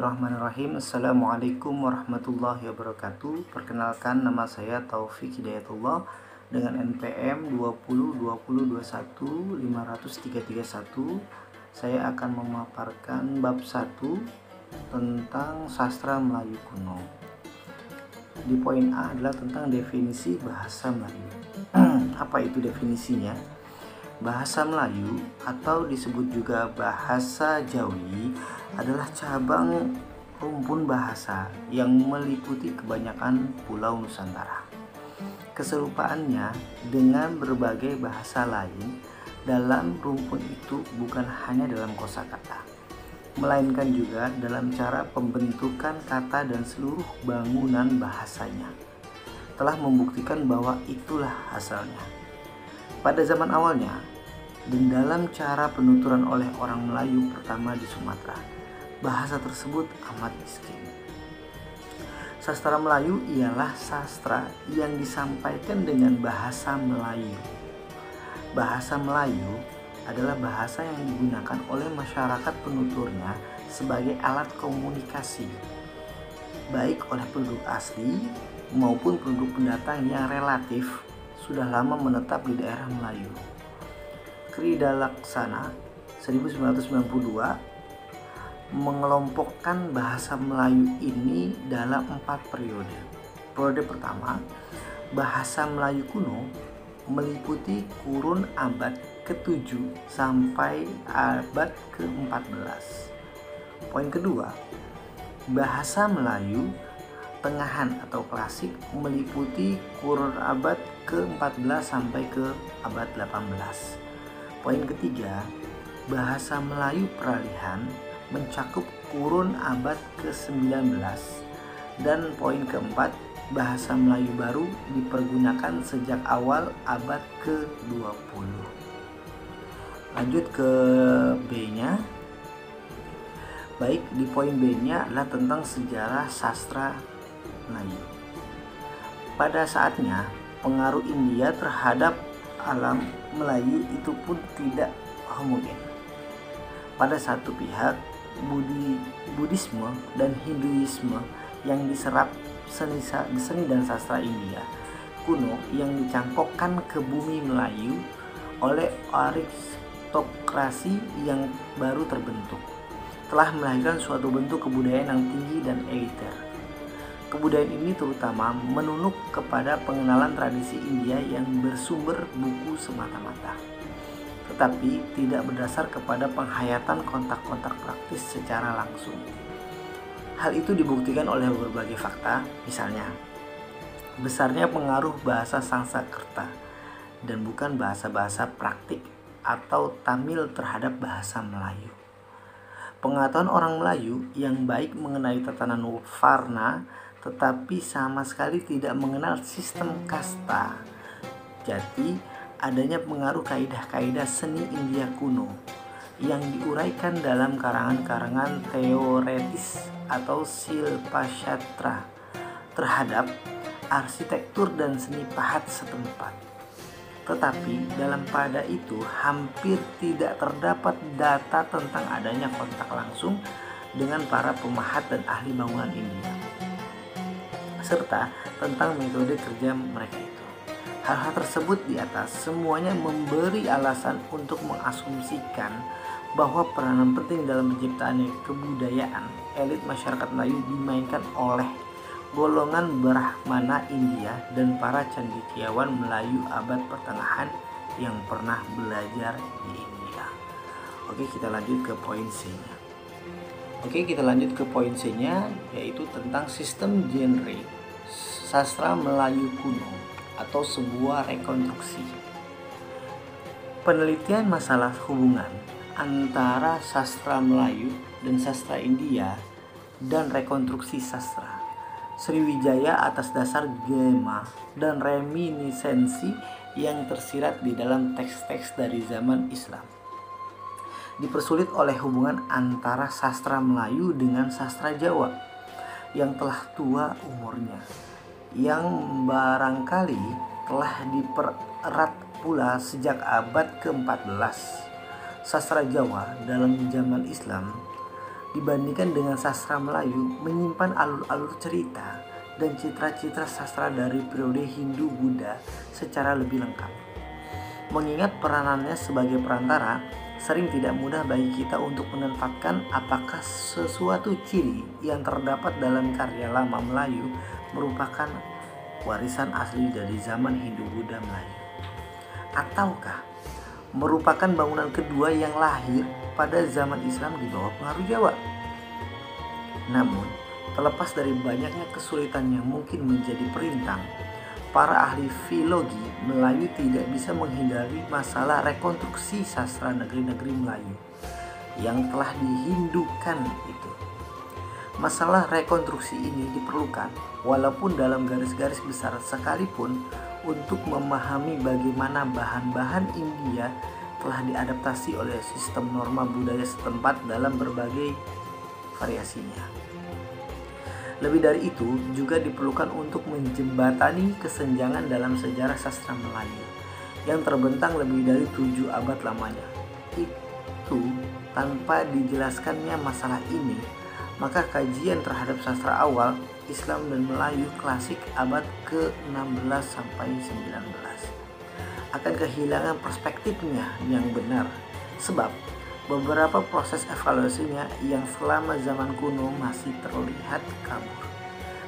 Bismillahirrahmanirrahim. Assalamualaikum warahmatullahi wabarakatuh. Perkenalkan, nama saya Taufik Hidayatullah dengan NPM 202021 Saya akan memaparkan bab 1 tentang sastra Melayu kuno. Di poin A adalah tentang definisi bahasa Melayu. Apa itu definisinya? Bahasa Melayu atau disebut juga bahasa Jawi adalah cabang rumpun bahasa yang meliputi kebanyakan pulau Nusantara. Keserupaannya dengan berbagai bahasa lain dalam rumpun itu bukan hanya dalam kosakata, melainkan juga dalam cara pembentukan kata dan seluruh bangunan bahasanya. Telah membuktikan bahwa itulah asalnya. Pada zaman awalnya, dan dalam cara penuturan oleh orang Melayu pertama di Sumatera, bahasa tersebut amat miskin. Sastra Melayu ialah sastra yang disampaikan dengan bahasa Melayu. Bahasa Melayu adalah bahasa yang digunakan oleh masyarakat penuturnya sebagai alat komunikasi, baik oleh penduduk asli maupun penduduk pendatang yang relatif sudah lama menetap di daerah Melayu. Kridalaksana 1992 mengelompokkan bahasa Melayu ini dalam 4 periode. Periode pertama, bahasa Melayu kuno, meliputi kurun abad ke-7 sampai abad ke-14. Poin kedua, bahasa Melayu tengahan atau klasik, meliputi kurun abad ke-14 sampai ke abad 18. Poin ketiga, bahasa Melayu peralihan mencakup kurun abad ke-19. Dan poin keempat, bahasa Melayu baru dipergunakan sejak awal abad ke-20. Lanjut ke B-nya. Baik, di poin B-nya adalah tentang sejarah sastra Melayu. Pada saatnya, pengaruh India terhadap alam Melayu itu pun tidak homogen. Pada satu pihak, Buddhisme dan Hinduisme yang diserap seni dan sastra India kuno yang dicangkokkan ke bumi Melayu oleh aristokrasi yang baru terbentuk, telah melahirkan suatu bentuk kebudayaan yang tinggi dan eliter. Kebudayaan ini terutama menunuk kepada pengenalan tradisi India yang bersumber buku semata-mata, tetapi tidak berdasar kepada penghayatan kontak-kontak praktis secara langsung. Hal itu dibuktikan oleh berbagai fakta, misalnya besarnya pengaruh bahasa Sanskerta dan bukan bahasa-bahasa praktik atau Tamil terhadap bahasa Melayu. Pengetahuan orang Melayu yang baik mengenai tatanan warna tetapi sama sekali tidak mengenal sistem kasta. Jadi adanya pengaruh kaidah-kaidah seni India kuno yang diuraikan dalam karangan-karangan teoretis atau Silpashastra terhadap arsitektur dan seni pahat setempat. Tetapi dalam pada itu hampir tidak terdapat data tentang adanya kontak langsung dengan para pemahat dan ahli bangunan India, serta tentang metode kerja mereka itu. Hal-hal tersebut di atas semuanya memberi alasan untuk mengasumsikan bahwa peranan penting dalam penciptaan kebudayaan elit masyarakat Melayu dimainkan oleh golongan Brahmana India dan para cendekiawan Melayu abad pertengahan yang pernah belajar di India. Oke, kita lanjut ke poin C-nya. Yaitu tentang sistem genre sastra Melayu kuno atau sebuah rekonstruksi. Penelitian masalah hubungan antara sastra Melayu dan sastra India dan rekonstruksi sastra Sriwijaya atas dasar gema dan reminiscensi yang tersirat di dalam teks-teks dari zaman Islam dipersulit oleh hubungan antara sastra Melayu dengan sastra Jawa yang telah tua umurnya, yang barangkali telah dipererat pula sejak abad ke-14. Sastra Jawa dalam zaman Islam dibandingkan dengan sastra Melayu menyimpan alur-alur cerita dan citra-citra sastra dari periode Hindu-Buddha secara lebih lengkap. Mengingat peranannya sebagai perantara, sering tidak mudah bagi kita untuk menetapkan apakah sesuatu ciri yang terdapat dalam karya lama Melayu merupakan warisan asli dari zaman Hindu-Buddha Melayu, ataukah merupakan bangunan kedua yang lahir pada zaman Islam di bawah pengaruh Jawa. Namun, terlepas dari banyaknya kesulitan yang mungkin menjadi perintang, para ahli filologi Melayu tidak bisa menghindari masalah rekonstruksi sastra negeri-negeri Melayu yang telah dihindukan itu. Masalah rekonstruksi ini diperlukan walaupun dalam garis-garis besar sekalipun untuk memahami bagaimana bahan-bahan India telah diadaptasi oleh sistem norma budaya setempat dalam berbagai variasinya. Lebih dari itu, juga diperlukan untuk menjembatani kesenjangan dalam sejarah sastra Melayu yang terbentang lebih dari 7 abad lamanya. Itu tanpa dijelaskannya masalah ini, maka kajian terhadap sastra awal Islam dan Melayu klasik abad ke-16 sampai 19 akan kehilangan perspektifnya yang benar, sebab beberapa proses evaluasinya yang selama zaman kuno masih terlihat kabur,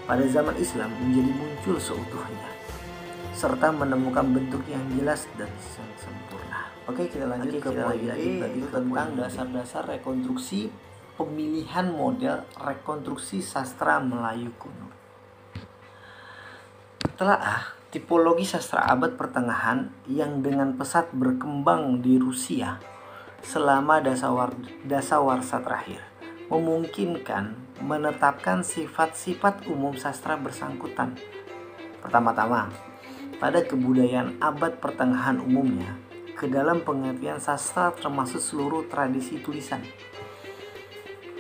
pada zaman Islam menjadi muncul seutuhnya, serta menemukan bentuk yang jelas dan sempurna. Oke, kita lanjut ke poin berikut tentang dasar-dasar rekonstruksi pemilihan model rekonstruksi sastra Melayu kuno. Telaah tipologi sastra abad pertengahan yang dengan pesat berkembang di Rusia selama dasawarsa terakhir memungkinkan menetapkan sifat-sifat umum sastra bersangkutan. Pertama-tama, pada kebudayaan abad pertengahan umumnya, ke dalam pengertian sastra termasuk seluruh tradisi tulisan,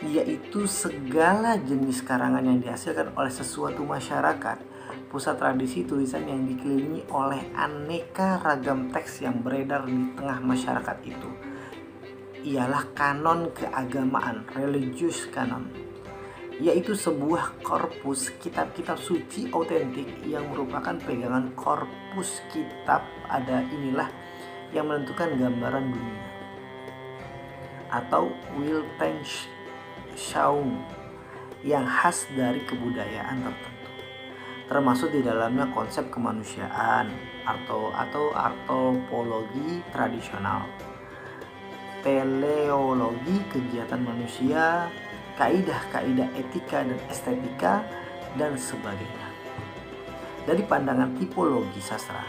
yaitu segala jenis karangan yang dihasilkan oleh sesuatu masyarakat. Pusat tradisi tulisan yang dikelilingi oleh aneka ragam teks yang beredar di tengah masyarakat itu ialah kanon keagamaan, religious canon, yaitu sebuah korpus kitab-kitab suci autentik yang merupakan pegangan korpus kitab ada inilah yang menentukan gambaran dunia atau Weltanschauung yang khas dari kebudayaan tertentu, termasuk di dalamnya konsep kemanusiaan atau artopologi tradisional, teleologi kegiatan manusia, kaidah-kaidah etika dan estetika, dan sebagainya. Dari pandangan tipologi sastra,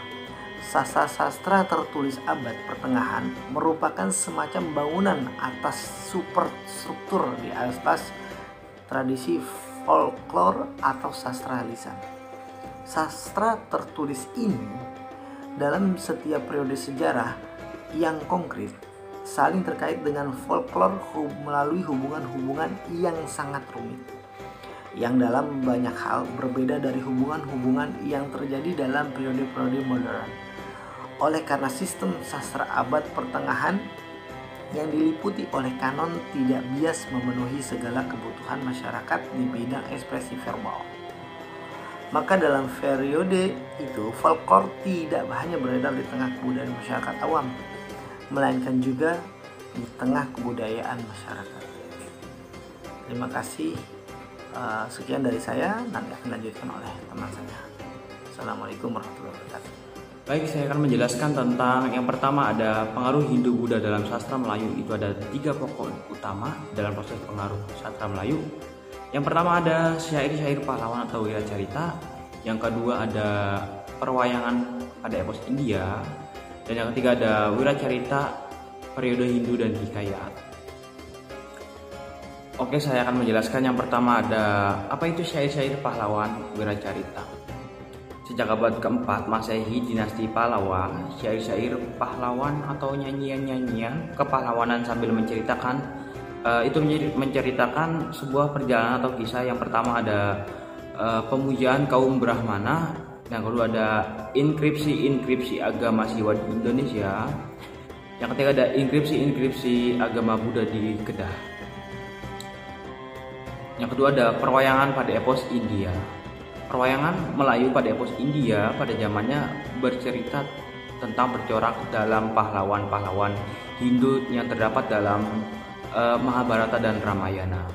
sastra tertulis abad pertengahan merupakan semacam bangunan atas superstruktur di atas tradisi folklore atau sastra lisan. Sastra tertulis ini dalam setiap periode sejarah yang konkret saling terkait dengan folklore melalui hubungan-hubungan yang sangat rumit, yang dalam banyak hal berbeda dari hubungan-hubungan yang terjadi dalam periode-periode modern. Oleh karena sistem sastra abad pertengahan yang diliputi oleh kanon tidak bias memenuhi segala kebutuhan masyarakat di bidang ekspresi verbal, maka dalam periode itu folklore tidak hanya beredar di tengah kebudayaan masyarakat awam, melainkan juga di tengah kebudayaan masyarakat. Terima kasih. Sekian dari saya, nanti akan dilanjutkan oleh teman saya. Assalamualaikum warahmatullahi wabarakatuh. Baik, saya akan menjelaskan tentang yang pertama ada pengaruh Hindu-Buddha dalam sastra Melayu. Itu ada 3 pokok utama dalam proses pengaruh sastra Melayu. Yang pertama ada syair-syair pahlawan atau wiracarita. Yang kedua ada perwayangan pada epos India. Dan yang ketiga ada wiracarita periode Hindu dan hikayat. Oke, saya akan menjelaskan yang pertama ada apa itu syair-syair pahlawan wiracarita. Sejak abad keempat Masehi dinasti Pahlawa, syair-syair pahlawan atau nyanyian-nyanyian kepahlawanan sambil menceritakan menceritakan sebuah perjalanan atau kisah. Yang pertama ada pemujaan kaum Brahmana. Yang kedua ada inskripsi agama Siwa di Indonesia. Yang ketiga ada inskripsi agama Buddha di Kedah. Yang kedua ada perwayangan pada epos India. Perwayangan Melayu pada epos India pada zamannya bercerita tentang bercorak dalam pahlawan-pahlawan Hindu yang terdapat dalam Mahabharata dan Ramayana.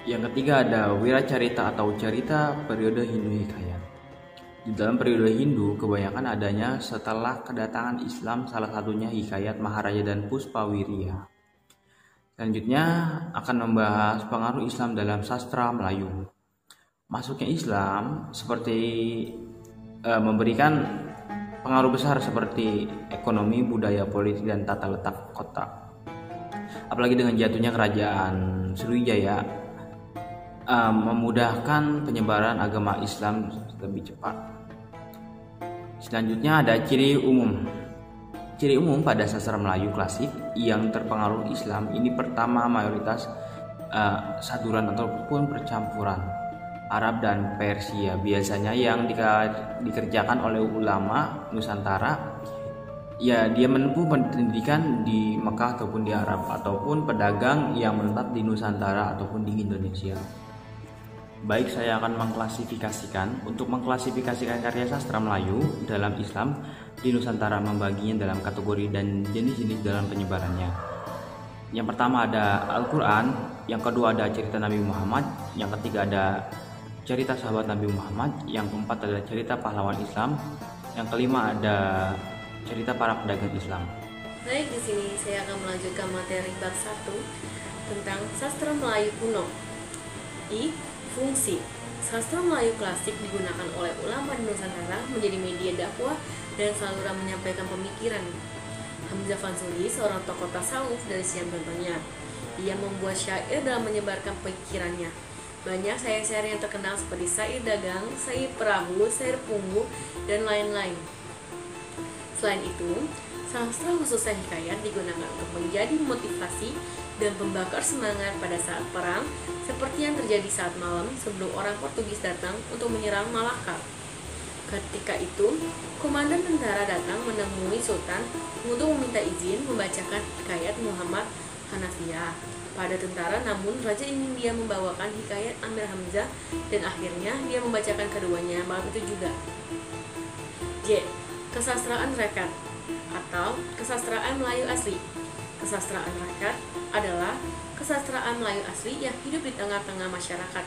Yang ketiga ada Wiracarita atau cerita periode Hindu Hikayat. Di dalam periode Hindu kebanyakan adanya setelah kedatangan Islam, salah satunya Hikayat Maharaja dan Puspawiriya. Selanjutnya akan membahas pengaruh Islam dalam sastra Melayu. Masuknya Islam seperti memberikan pengaruh besar seperti ekonomi, budaya, politik, dan tata letak kota. Apalagi dengan jatuhnya kerajaan Sriwijaya memudahkan penyebaran agama Islam lebih cepat. Selanjutnya ada ciri umum. Ciri umum pada sastra Melayu klasik yang terpengaruh Islam ini pertama mayoritas saduran ataupun percampuran Arab dan Persia, biasanya yang dikerjakan oleh ulama Nusantara. Ya, dia menempuh pendidikan di Mekah ataupun di Arab, ataupun pedagang yang menetap di Nusantara ataupun di Indonesia. Baik, saya akan untuk mengklasifikasikan karya sastra Melayu dalam Islam di Nusantara, membaginya dalam kategori dan jenis-jenis dalam penyebarannya. Yang pertama ada Al-Quran, yang kedua ada cerita Nabi Muhammad, yang ketiga ada cerita sahabat Nabi Muhammad, yang keempat adalah cerita pahlawan Islam, yang kelima ada cerita para pedagang Islam. Baik, di sini saya akan melanjutkan materi bab 1 tentang sastra Melayu kuno. Fungsi sastra Melayu klasik digunakan oleh ulama di Nusantara menjadi media dakwah dan saluran menyampaikan pemikiran. Hamzah Fansuri, seorang tokoh tasawuf dari Siam contohnya. Ia membuat syair dalam menyebarkan pikirannya. Banyak syair-syair yang terkenal seperti syair dagang, syair perahu, syair punggu, dan lain-lain. Selain itu, sastra khususnya hikayat digunakan untuk menjadi motivasi dan pembakar semangat pada saat perang, seperti yang terjadi saat malam sebelum orang Portugis datang untuk menyerang Malaka. Ketika itu, komandan tentara datang menemui Sultan untuk meminta izin membacakan hikayat Muhammad Hanafiah pada tentara, namun raja ingin dia membawakan hikayat Amir Hamzah dan akhirnya dia membacakan keduanya malam itu juga. Kesastraan Rakyat atau kesastraan Melayu asli. Kesastraan rakyat adalah kesastraan Melayu asli yang hidup di tengah-tengah masyarakat.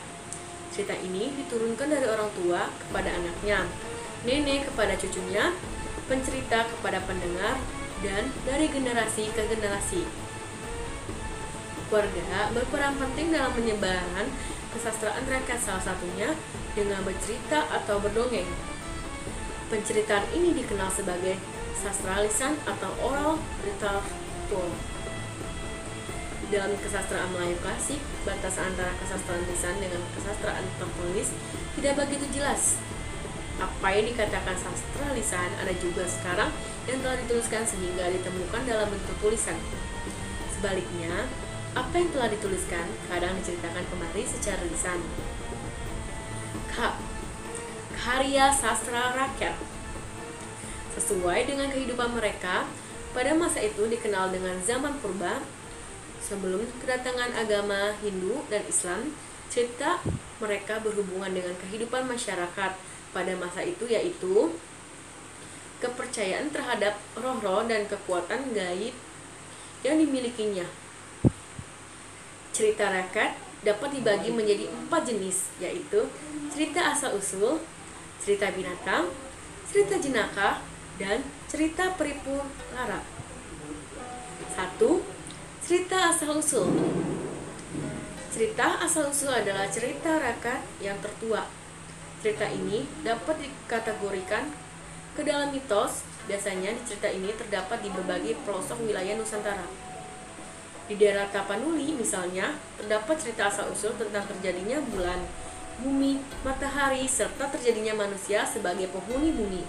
Cerita ini diturunkan dari orang tua kepada anaknya, nenek kepada cucunya, pencerita kepada pendengar, dan dari generasi ke generasi. Keluarga berperan penting dalam penyebaran kesastraan rakyat, salah satunya dengan bercerita atau berdongeng. Penceritaan ini dikenal sebagai sastra lisan atau oral literatur. Dalam kesastraan Melayu klasik, batas antara kesastraan lisan dengan kesastraan tertulis tidak begitu jelas. Apa yang dikatakan sastra lisan ada juga sekarang yang telah dituliskan sehingga ditemukan dalam bentuk tulisan. Sebaliknya, apa yang telah dituliskan kadang diceritakan kembali secara lisan. Karya sastra rakyat. Sesuai dengan kehidupan mereka, pada masa itu dikenal dengan zaman purba. Sebelum kedatangan agama Hindu dan Islam, cerita mereka berhubungan dengan kehidupan masyarakat pada masa itu, yaitu kepercayaan terhadap roh-roh dan kekuatan gaib yang dimilikinya. Cerita rakyat dapat dibagi menjadi 4 jenis, yaitu cerita asal-usul, cerita binatang, cerita jenaka, dan cerita peripu lara. 1. Cerita asal-usul. Cerita asal-usul adalah cerita rakyat yang tertua. Cerita ini dapat dikategorikan ke dalam mitos. Biasanya di cerita ini terdapat di berbagai pelosok wilayah Nusantara. Di daerah Tapanuli misalnya, terdapat cerita asal-usul tentang terjadinya bulan, bumi, matahari, serta terjadinya manusia sebagai penghuni bumi.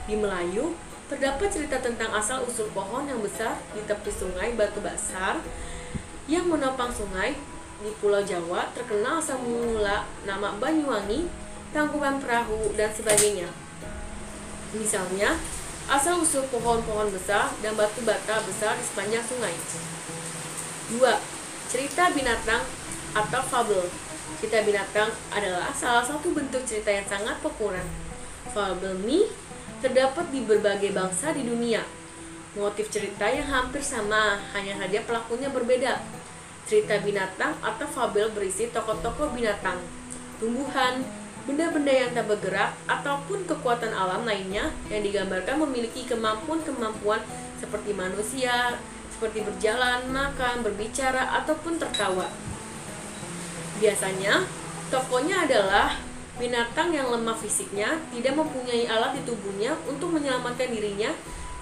Di Melayu, terdapat cerita tentang asal-usul pohon yang besar di tepi sungai Batu Besar yang menopang sungai. Di Pulau Jawa, terkenal asal mula nama Banyuwangi, Tangkuban Perahu, dan sebagainya. Misalnya, asal-usul pohon-pohon besar dan batu bata besar di sepanjang sungai. 2. cerita binatang atau fabel. Cerita binatang adalah salah satu bentuk cerita yang sangat populer. Fabel ini terdapat di berbagai bangsa di dunia. Motif cerita yang hampir sama, hanya saja pelakunya berbeda. Cerita binatang atau fabel berisi tokoh-tokoh binatang, tumbuhan, benda-benda yang tak bergerak, ataupun kekuatan alam lainnya yang digambarkan memiliki kemampuan-kemampuan seperti manusia, seperti berjalan, makan, berbicara, ataupun tertawa. Biasanya, tokohnya adalah binatang yang lemah fisiknya, tidak mempunyai alat di tubuhnya untuk menyelamatkan dirinya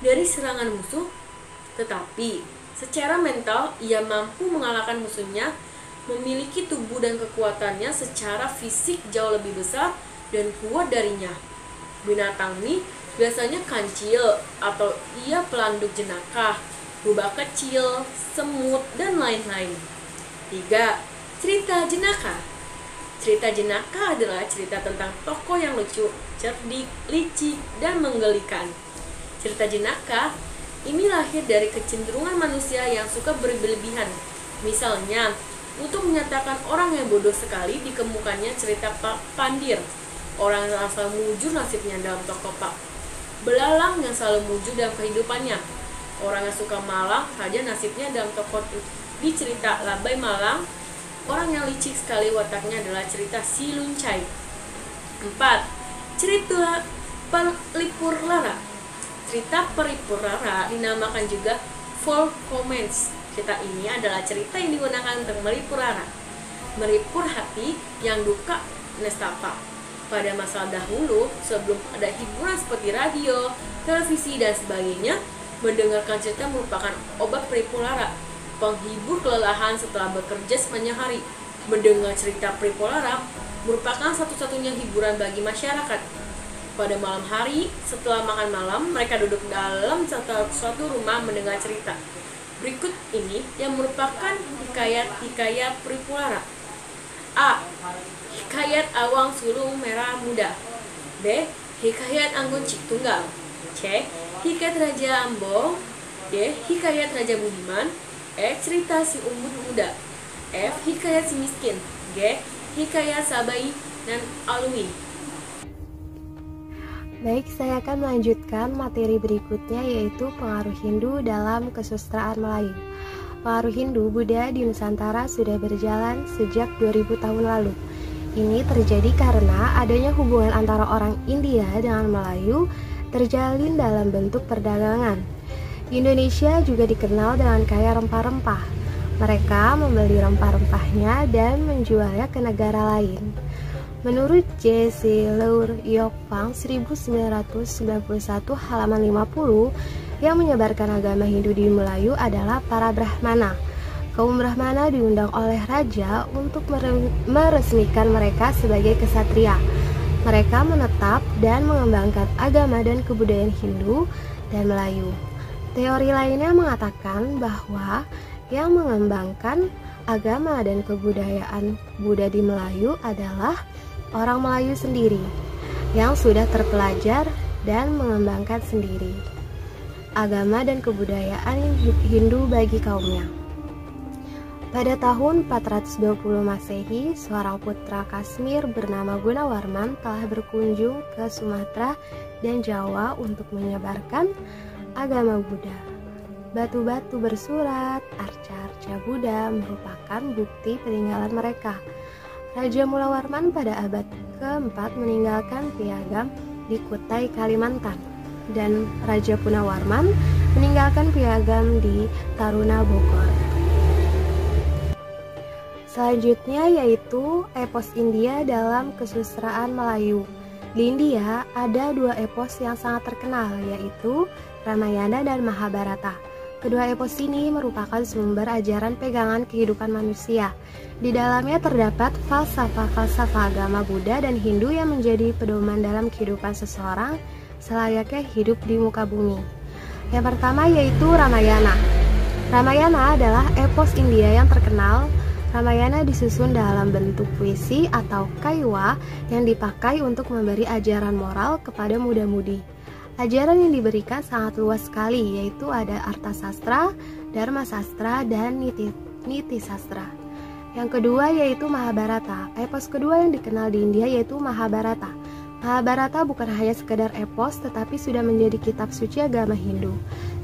dari serangan musuh, tetapi secara mental ia mampu mengalahkan musuhnya, memiliki tubuh dan kekuatannya secara fisik jauh lebih besar dan kuat darinya. Binatang ini biasanya kancil atau ia pelanduk jenakah, rubah kecil, semut, dan lain-lain. 3. Cerita jenaka. Cerita jenaka adalah cerita tentang tokoh yang lucu, cerdik, licik, dan menggelikan. Cerita jenaka ini lahir dari kecenderungan manusia yang suka berlebihan. Misalnya, untuk menyatakan orang yang bodoh sekali dikemukannya cerita Pandir, orang yang selalu mujur nasibnya dalam tokoh Pak Belalang yang selalu mujur dalam kehidupannya. Orang yang suka malang saja nasibnya dalam tokoh di cerita Labai Malang. Orang yang licik sekali wataknya adalah cerita Si Luncai. 4. Cerita Pelipur-Lara. Cerita Pelipur-Lara dinamakan juga Folkomens. Cerita ini adalah cerita yang digunakan untuk melipur lara, melipur hati yang duka nestapa. Pada masa dahulu, sebelum ada hiburan seperti radio, televisi, dan sebagainya, mendengarkan cerita merupakan obat pelipur lara, penghibur kelelahan setelah bekerja sepanjang hari. Mendengar cerita pelipur lara merupakan satu-satunya hiburan bagi masyarakat. Pada malam hari, setelah makan malam, mereka duduk dalam suatu rumah mendengar cerita. Berikut ini yang merupakan hikayat-hikayat pelipur lara. A. Hikayat Awang Sulung Merah Muda. B. Hikayat Anggun Cik Tunggal. C. Hikayat Raja Ambong. D. Hikayat Raja Budiman. E. Cerita Si Umbut Muda. F. Hikayat Si Miskin. G. Hikayat Sabai dan Alwi. Baik, saya akan melanjutkan materi berikutnya, yaitu pengaruh Hindu dalam kesusastraan Melayu. Pengaruh Hindu Buddha di Nusantara sudah berjalan sejak 2000 tahun lalu. Ini terjadi karena adanya hubungan antara orang India dengan Melayu terjalin dalam bentuk perdagangan. Indonesia juga dikenal dengan kaya rempah-rempah. Mereka membeli rempah-rempahnya dan menjualnya ke negara lain. Menurut J.C. Leur Yopang 1991 halaman 50, yang menyebarkan agama Hindu di Melayu adalah para Brahmana. Kaum Brahmana diundang oleh raja untuk meresmikan mereka sebagai kesatria. Mereka menetap dan mengembangkan agama dan kebudayaan Hindu dan Melayu. Teori lainnya mengatakan bahwa yang mengembangkan agama dan kebudayaan Buddha di Melayu adalah orang Melayu sendiri yang sudah terpelajar dan mengembangkan sendiri agama dan kebudayaan Hindu bagi kaumnya. Pada tahun 420 Masehi, seorang putra Kashmir bernama Gunawarman telah berkunjung ke Sumatera dan Jawa untuk menyebarkan agama Buddha. Batu-batu bersurat, arca-arca Buddha merupakan bukti peninggalan mereka. Raja Mulawarman pada abad keempat meninggalkan piagam di Kutai, Kalimantan, dan Raja Punawarman meninggalkan piagam di Taruna, Bogor. Selanjutnya yaitu epos India dalam kesusastraan Melayu. Di India ada dua epos yang sangat terkenal, yaitu Ramayana dan Mahabharata. Kedua epos ini merupakan sumber ajaran pegangan kehidupan manusia. Di dalamnya terdapat falsafah-falsafah agama Buddha dan Hindu yang menjadi pedoman dalam kehidupan seseorang selayaknya hidup di muka bumi. Yang pertama yaitu Ramayana. Ramayana adalah epos India yang terkenal. Ramayana disusun dalam bentuk puisi atau kaiwa yang dipakai untuk memberi ajaran moral kepada muda-mudi. Ajaran yang diberikan sangat luas sekali, yaitu ada Arta Sastra, Dharma Sastra, dan Niti niti sastra. Yang kedua yaitu Mahabharata. Epos kedua yang dikenal di India yaitu Mahabharata. Mahabharata bukan hanya sekedar epos tetapi sudah menjadi kitab suci agama Hindu.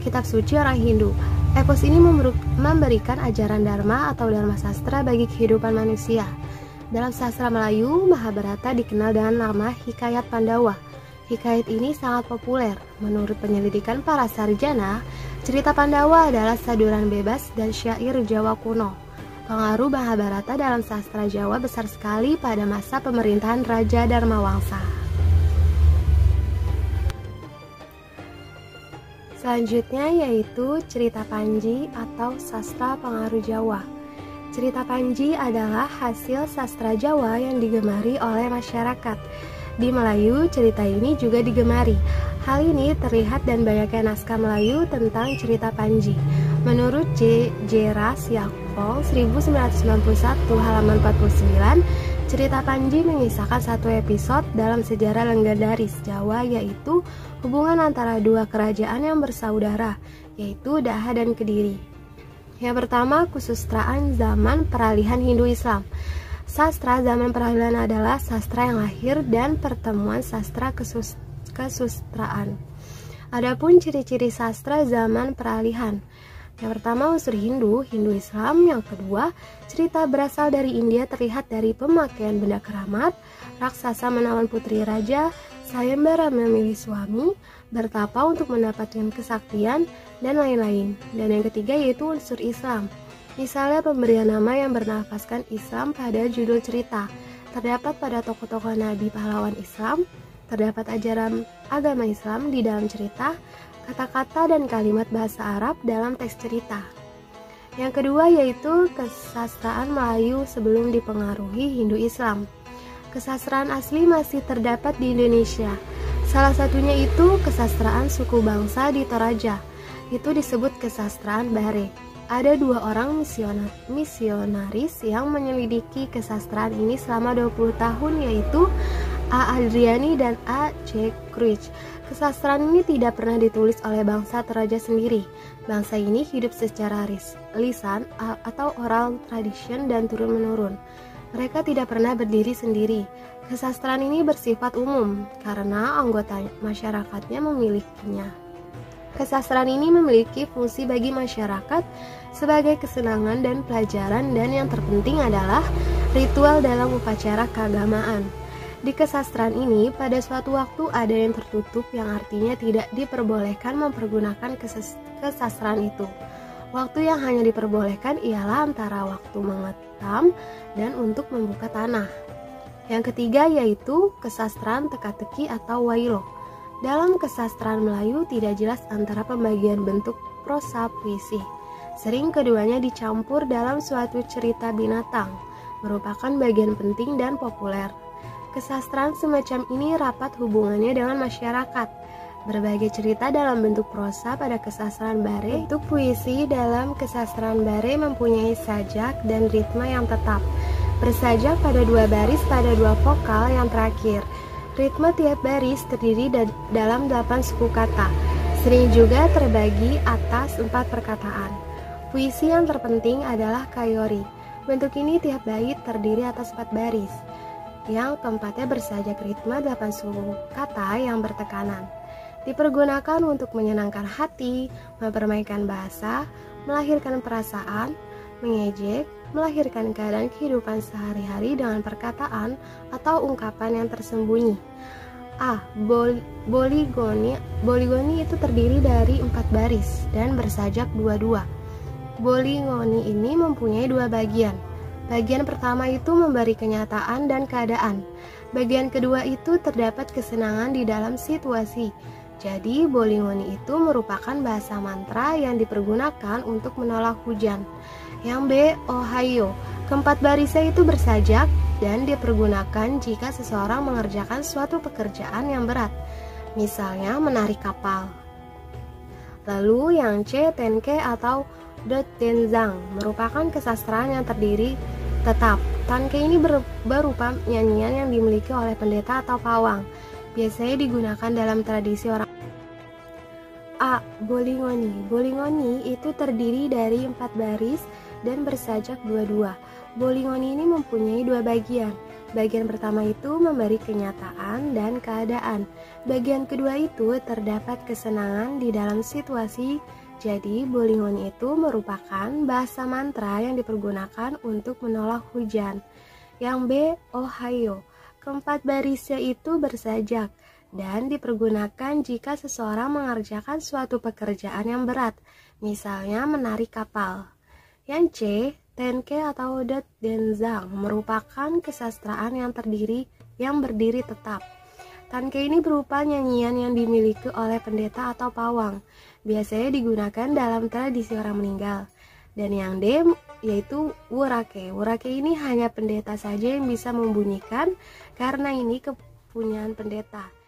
Kitab suci orang Hindu. Epos ini memberikan ajaran dharma atau dharma sastra bagi kehidupan manusia. Dalam sastra Melayu, Mahabharata dikenal dengan nama Hikayat Pandawa. Hikayat ini sangat populer. Menurut penyelidikan para sarjana, cerita Pandawa adalah saduran bebas dan syair Jawa kuno. Pengaruh Mahabharata dalam sastra Jawa besar sekali pada masa pemerintahan Raja Dharmawangsa. Selanjutnya yaitu cerita Panji atau sastra pengaruh Jawa. Cerita Panji adalah hasil sastra Jawa yang digemari oleh masyarakat. Di Melayu, cerita ini juga digemari. Hal ini terlihat dan banyaknya naskah Melayu tentang cerita Panji. Menurut J. Ras Yakpol 1991 halaman 49, cerita Panji mengisahkan satu episode dalam sejarah legendaris Jawa, yaitu hubungan antara dua kerajaan yang bersaudara, yaitu Daha dan Kediri. Yang pertama, kesusastraan zaman peralihan Hindu-Islam. Sastra zaman peralihan adalah sastra yang lahir dan pertemuan sastra kesusastraan. Adapun ciri-ciri sastra zaman peralihan. Yang pertama, unsur Hindu, Hindu-Islam. Yang kedua, cerita berasal dari India terlihat dari pemakaian benda keramat, raksasa menawan putri raja, sayembara memilih suami, bertapa untuk mendapatkan kesaktian, dan lain-lain. Dan yang ketiga yaitu unsur Islam. Misalnya pemberian nama yang bernafaskan Islam pada judul cerita. Terdapat pada tokoh-tokoh Nabi pahlawan Islam, terdapat ajaran agama Islam di dalam cerita, kata-kata dan kalimat bahasa Arab dalam teks cerita. Yang kedua yaitu kesastraan Melayu sebelum dipengaruhi Hindu-Islam. Kesastraan asli masih terdapat di Indonesia. Salah satunya itu kesastraan suku bangsa di Toraja. Itu disebut kesastraan Bare. Ada dua orang misionaris yang menyelidiki kesastraan ini selama 20 tahun, yaitu A. Adriani dan A. C. Cruich. Kesastraan ini tidak pernah ditulis oleh bangsa Toraja sendiri. Bangsa ini hidup secara lisan atau oral tradition dan turun-menurun. Mereka tidak pernah berdiri sendiri. Kesastraan ini bersifat umum karena anggota masyarakatnya memilikinya. Kesastraan ini memiliki fungsi bagi masyarakat sebagai kesenangan dan pelajaran, dan yang terpenting adalah ritual dalam upacara keagamaan. Di kesastraan ini, pada suatu waktu ada yang tertutup, yang artinya tidak diperbolehkan mempergunakan kesastraan itu. Waktu yang hanya diperbolehkan ialah antara waktu mengetam dan untuk membuka tanah. Yang ketiga yaitu kesastraan teka-teki atau wailo. Dalam kesastraan Melayu tidak jelas antara pembagian bentuk prosa puisi. Sering keduanya dicampur dalam suatu cerita binatang, merupakan bagian penting dan populer. Kesastraan semacam ini rapat hubungannya dengan masyarakat. Berbagai cerita dalam bentuk prosa pada kesastraan Bare. Bentuk puisi dalam kesastraan Bare mempunyai sajak dan ritme yang tetap. Bersajak pada dua baris pada dua vokal yang terakhir. Ritme tiap baris terdiri dalam 8 suku kata. Sering juga terbagi atas 4 perkataan. Puisi yang terpenting adalah kayori. Bentuk ini tiap bait terdiri atas 4 baris. Yang keempatnya bersajak ritme 8 suku kata yang bertekanan. Dipergunakan untuk menyenangkan hati, mempermainkan bahasa, melahirkan perasaan, mengejek, melahirkan keadaan kehidupan sehari-hari dengan perkataan atau ungkapan yang tersembunyi. A. Boligoni itu terdiri dari 4 baris dan bersajak 2-2. Boligoni ini mempunyai 2 bagian. Bagian pertama itu memberi kenyataan dan keadaan. Bagian kedua itu terdapat kesenangan di dalam situasi. Jadi, boligoni itu merupakan bahasa mantra yang dipergunakan untuk menolak hujan. Yang B. Ohio. Keempat barisnya itu bersajak dan dipergunakan jika seseorang mengerjakan suatu pekerjaan yang berat, misalnya menarik kapal. Lalu yang C. Tenke atau Dotenzang merupakan kesastraan yang terdiri tetap. Tenke ini berupa nyanyian yang dimiliki oleh pendeta atau pawang. Biasanya digunakan dalam tradisi orang. A. Boligoni. Boligoni itu terdiri dari 4 baris dan bersajak dua-dua. Bolingoni ini mempunyai dua bagian. Bagian pertama itu memberi kenyataan dan keadaan. Bagian kedua itu terdapat kesenangan di dalam situasi. Jadi, Bolingoni itu merupakan bahasa mantra yang dipergunakan untuk menolak hujan. Yang B, Ohio. Keempat barisnya itu bersajak dan dipergunakan jika seseorang mengerjakan suatu pekerjaan yang berat, misalnya menarik kapal. Yang C, Tenke atau Dat Denzang merupakan kesastraan yang berdiri tetap. Tenke ini berupa nyanyian yang dimiliki oleh pendeta atau pawang, biasanya digunakan dalam tradisi orang meninggal. Dan yang D yaitu Wurake. Wurake ini hanya pendeta saja yang bisa membunyikan karena ini kepunyaan pendeta.